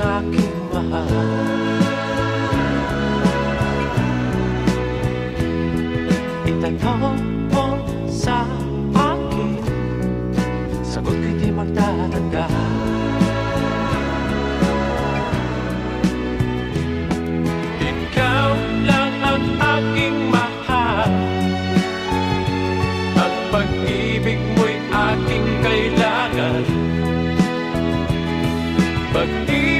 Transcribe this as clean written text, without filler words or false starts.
aking mahal. Itanong mo sa akin, sagot ko'y di magtatanda. Ikaw lang ang aking mahal, at pag-ibig mo'y aking kailangan. Pag-ibig